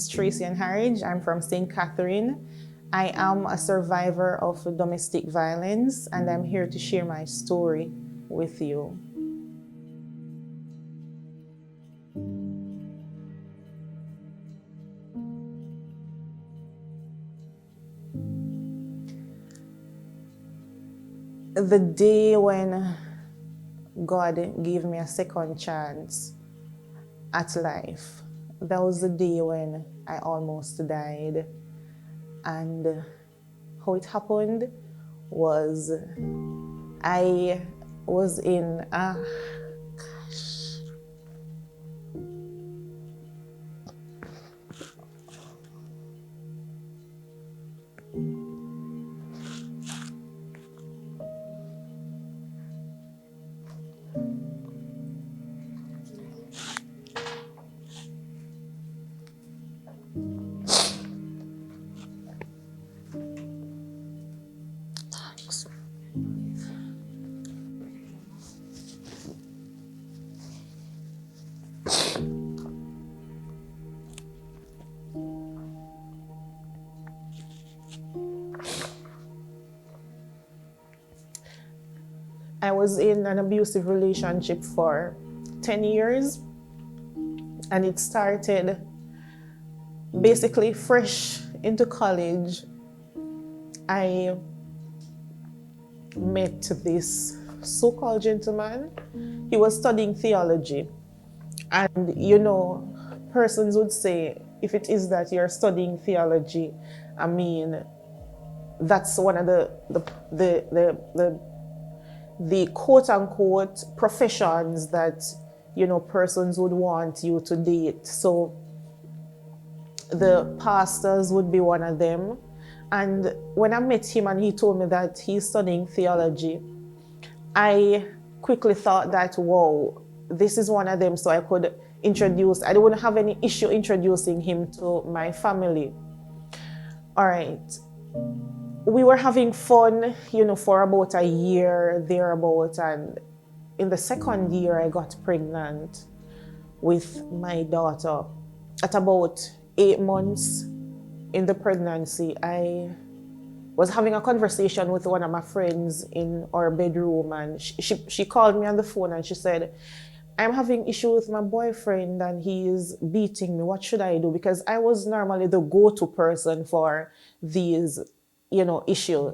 is Tracy Ann Harriage. I'm from St. Catherine. I am a survivor of domestic violence, and I'm here to share my story with you. The day when God gave me a second chance at life, that was the day when I almost died. And how it happened was I was in a I was in an abusive relationship for 10 years, and it started basically fresh into college. I met this so-called gentleman. He was studying theology, and persons would say, if it is that you're studying theology, I mean, that's one of the quote-unquote professions that persons would want you to date. So the pastors would be one of them. And when I met him and he told me that he's studying theology, I quickly thought that, whoa, this is one of them, so I could introduce. I wouldn't have any issue introducing him to my family. All right. We were having fun, for about a year thereabout, and in the second year I got pregnant with my daughter. At about 8 months in the pregnancy, I was having a conversation with one of my friends in our bedroom, and she called me on the phone and she said, I'm having issue with my boyfriend and he is beating me. What should I do? Because I was normally the go-to person for these issue.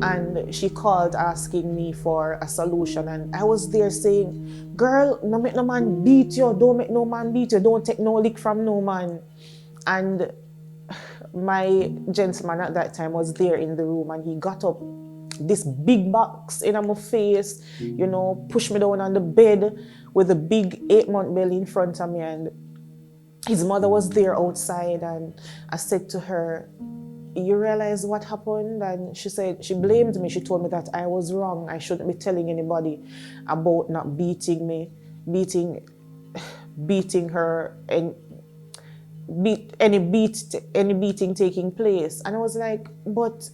And she called asking me for a solution, and I was there saying, girl, no make no man beat you, don't make no man beat you, don't take no lick from no man. And my gentleman at that time was there in the room, and he got up this big box in my face, pushed me down on the bed with a big 8-month belly in front of me, and his mother was there outside. And I said to her, you realize what happened? And she said, she blamed me. She told me that I was wrong. I shouldn't be telling anybody about not beating me, beating her, and any beating taking place. And I was like, but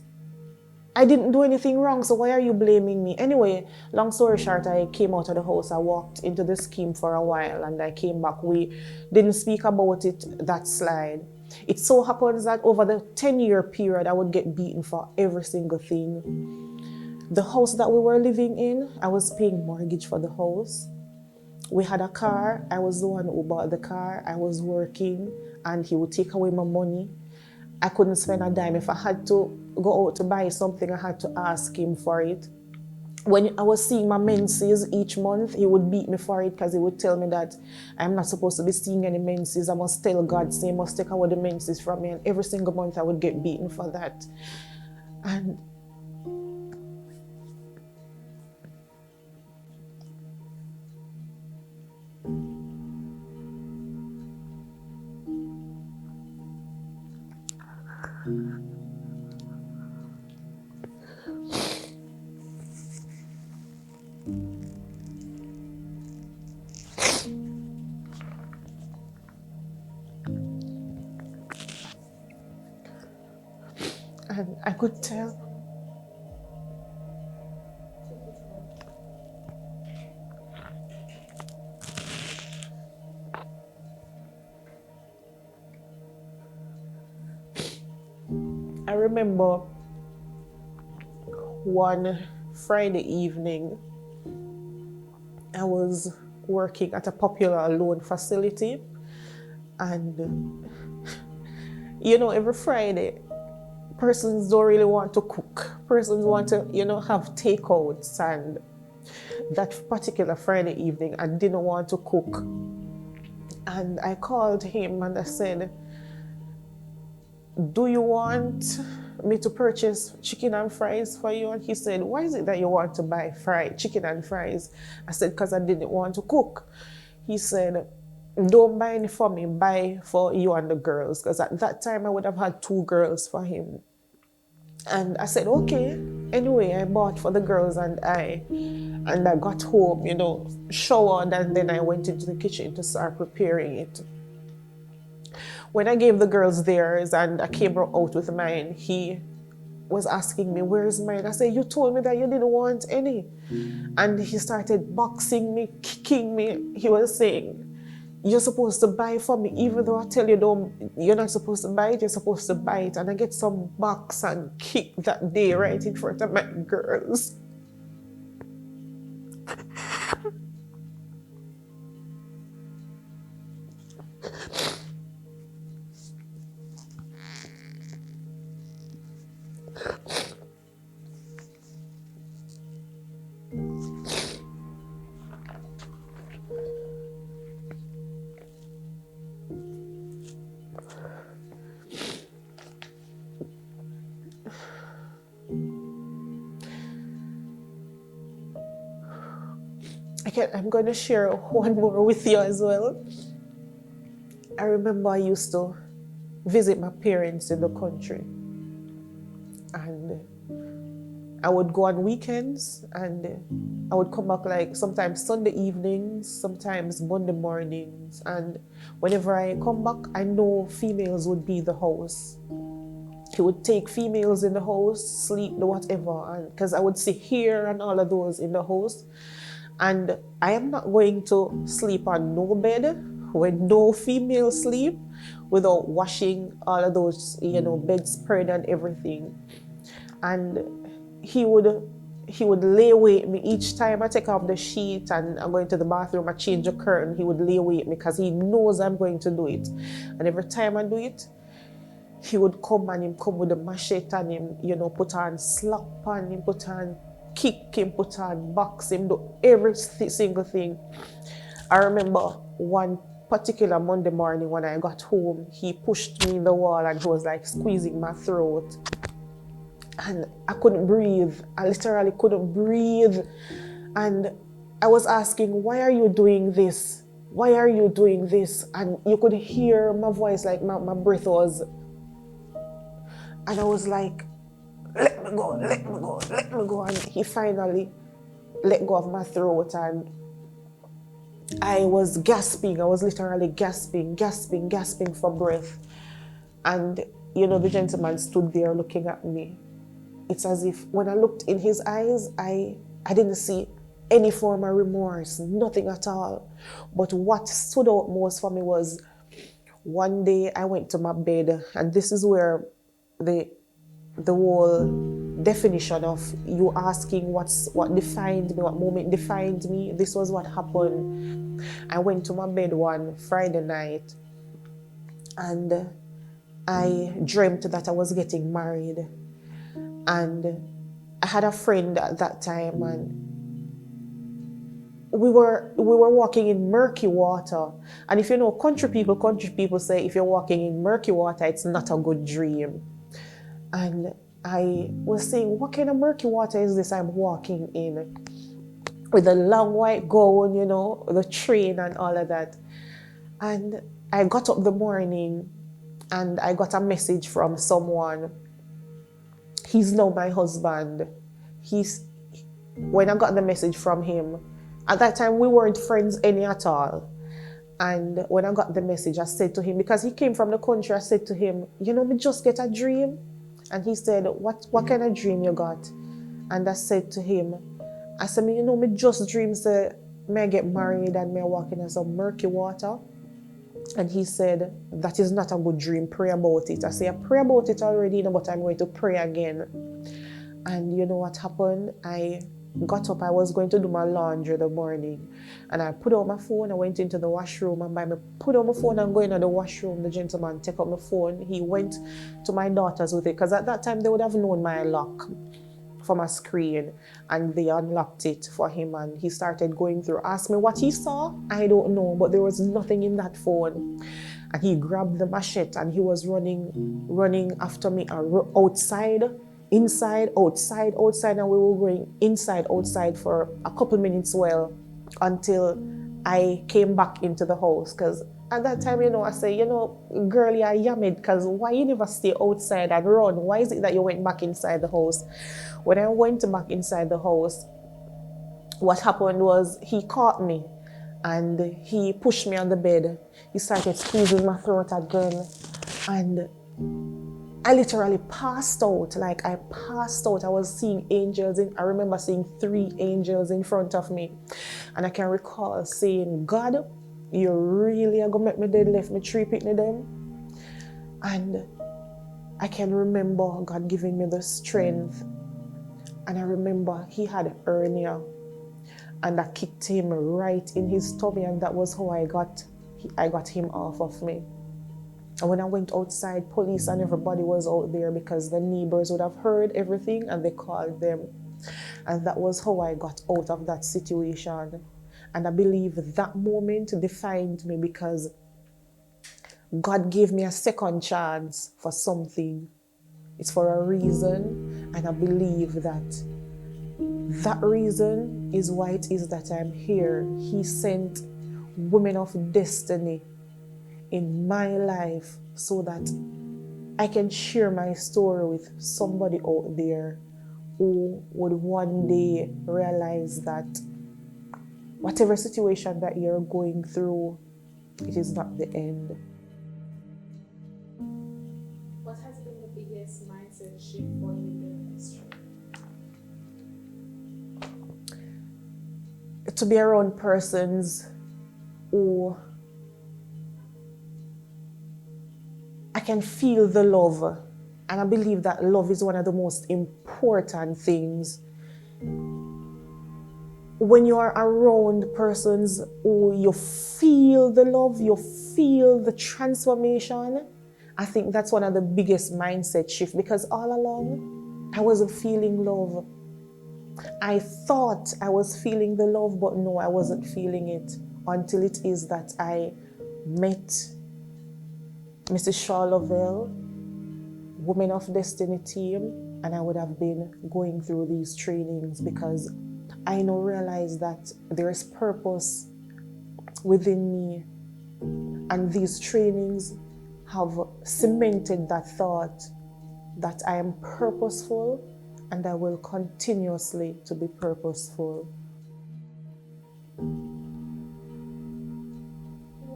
I didn't do anything wrong, so why are you blaming me? Anyway, long story short, I came out of the house. I walked into the scheme for a while, and I came back. We didn't speak about it, that slide. It so happens that over the 10-year period, I would get beaten for every single thing. The house that we were living in, I was paying mortgage for the house. We had a car. I was the one who bought the car. I was working, and he would take away my money. I couldn't spend a dime. If I had to go out to buy something, I had to ask him for it. When I was seeing my menses each month, he would beat me for it because he would tell me that I'm not supposed to be seeing any menses. I must tell God, say, he must take away the menses from me. And every single month I would get beaten for that. And I could tell. remember one Friday evening, I was working at a popular loan facility, and every Friday, persons don't really want to cook. Persons want to, have takeouts. And that particular Friday evening, I didn't want to cook. And I called him and I said, do you want me to purchase chicken and fries for you? And he said, why is it that you want to buy fried chicken and fries? I said, because I didn't want to cook. He said, don't buy any for me, buy for you and the girls. Because at that time, I would have had 2 girls for him. And I said, okay. Anyway, I bought for the girls and I got home, showered, and then I went into the kitchen to start preparing it. When I gave the girls theirs and I came out with mine, he was asking me, where's mine? I said, you told me that you didn't want any. And he started boxing me, kicking me. He was saying, you're supposed to buy for me, even though I tell you you're not supposed to buy it, you're supposed to buy it. And I get some box and kick that day right in front of my girls. I'm going to share one more with you as well. I remember I used to visit my parents in the country. And I would go on weekends and I would come back like sometimes Sunday evenings, sometimes Monday mornings. And whenever I come back, I know females would be in the house. He would take females in the house, sleep, whatever. And because I would see hair and all of those in the house. And I am not going to sleep on no bed when no female sleep without washing all of those, bedspread and everything. And he would lay awake me each time I take off the sheet and I'm going to the bathroom, I change the curtain. He would lay awake me because he knows I'm going to do it. And every time I do it, he would come with a machete and him, put on slap on him, put on kick him, put on box him, do every single thing. I remember one particular Monday morning when I got home, he pushed me in the wall and he was like squeezing my throat. And I couldn't breathe. I literally couldn't breathe. And I was asking, why are you doing this? Why are you doing this? And you could hear my voice, like my breath was. And I was like, let me go, let me go, let me go. And he finally let go of my throat and I was gasping. I was literally gasping for breath. And, the gentleman stood there looking at me. It's as if when I looked in his eyes, I didn't see any form of remorse, nothing at all. But what stood out most for me was one day I went to my bed, and this is where the whole definition of you asking what defined me, what moment defined me, this was what happened. I went to my bed one Friday night and I dreamt that I was getting married. And I had a friend at that time and we were walking in murky water. And if you know country people say if you're walking in murky water, it's not a good dream. And I was saying, what kind of murky water is this I'm walking in? With a long white gown, the train and all of that. And I got up the morning and I got a message from someone. He's now my husband. When I got the message from him, at that time we weren't friends any at all. And when I got the message, I said to him, because he came from the country, I said to him, me just get a dream. And he said, what kind of dream you got? And I said to him, I said, me just dream say, may I get married and may I walk in some murky water. And he said, that is not a good dream, pray about it. I say, I pray about it already, but I'm going to pray again. And you know what happened? I got up, I was going to do my laundry in the morning. And I put out my phone, I went into the washroom, and by me put out my phone and going to the washroom, the gentleman take up my phone. He went to my daughters with it, because at that time they would have known my lock from a screen, and they unlocked it for him, and he started going through. Asked me what he saw, I don't know, but there was nothing in that phone. And he grabbed the machete and he was running after me outside, inside, outside, and we were going inside, outside for a couple minutes until I came back into the house. Because at that time, I say, girl, you're yammed, because why you never stay outside and run? Why is it that you went back inside the house? When I went back inside the house, what happened was he caught me and he pushed me on the bed. He started squeezing my throat again, and I literally passed out. Like, I passed out. I was seeing angels. I remember seeing 3 angels in front of me. And I can recall saying, God, you really are going to make me dead, left me 3 picnic them? And I can remember God giving me the strength. And I remember he had hernia. And I kicked him right in his tummy. And that was how I got him off of me. And when I went outside, police and everybody was out there, because the neighbors would have heard everything and they called them. And that was how I got out of that situation. And I believe that moment defined me, because God gave me a second chance for something. It's for a reason. And I believe that reason is why it is that I'm here. He sent women of destiny in my life so that I can share my story with somebody out there who would one day realize that whatever situation that you're going through, it is not the end. What has been the biggest mindset shift for you in the industry? To be around persons who I can feel the love, and I believe that love is one of the most important things. When you are around persons who you feel the love, you feel the transformation, I think that's one of the biggest mindset shifts, because all along I wasn't feeling love. I thought I was feeling the love, but no, I wasn't feeling it until it is that I met Mrs. Shaw Lovell, Women of Destiny team, and I would have been going through these trainings, because I now realize that there is purpose within me, and these trainings have cemented that thought that I am purposeful and I will continuously to be purposeful. Who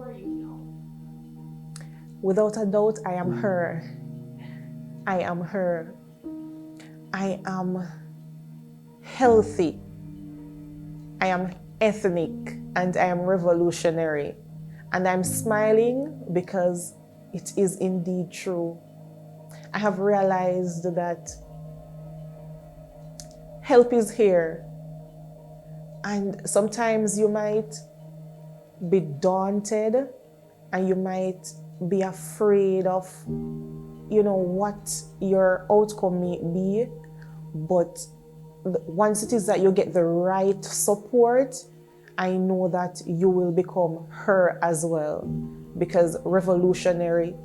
are you now? Without a doubt, I am her. I am her. I am healthy. I am ethnic, and I am revolutionary. And I'm smiling because it is indeed true. I have realized that help is here. And sometimes you might be daunted and you might be afraid of, what your outcome may be. But once it is that you get the right support, I know that you will become her as well, because revolutionary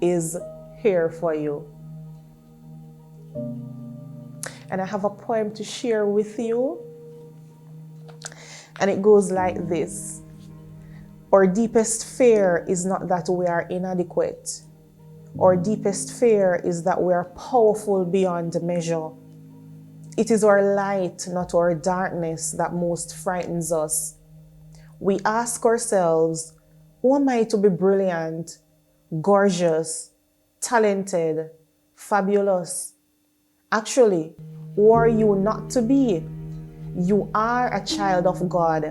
is here for you. And I have a poem to share with you, and it goes like this. Our deepest fear is not that we are inadequate. Our deepest fear is that we are powerful beyond measure. It is our light, not our darkness, that most frightens us. We ask ourselves, who am I to be brilliant, gorgeous, talented, fabulous? Actually, who are you not to be? You are a child of God.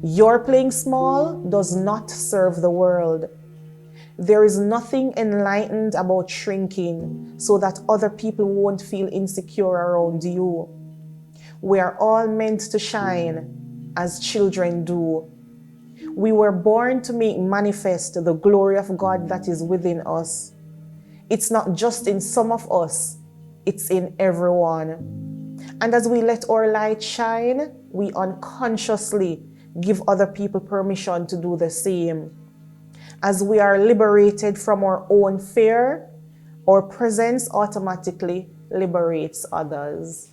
Your playing small does not serve the world. There is nothing enlightened about shrinking so that other people won't feel insecure around you. We are all meant to shine as children do. We were born to make manifest the glory of God that is within us. It's not just in some of us, it's in everyone. And as we let our light shine, we unconsciously give other people permission to do the same. As we are liberated from our own fear, our presence automatically liberates others.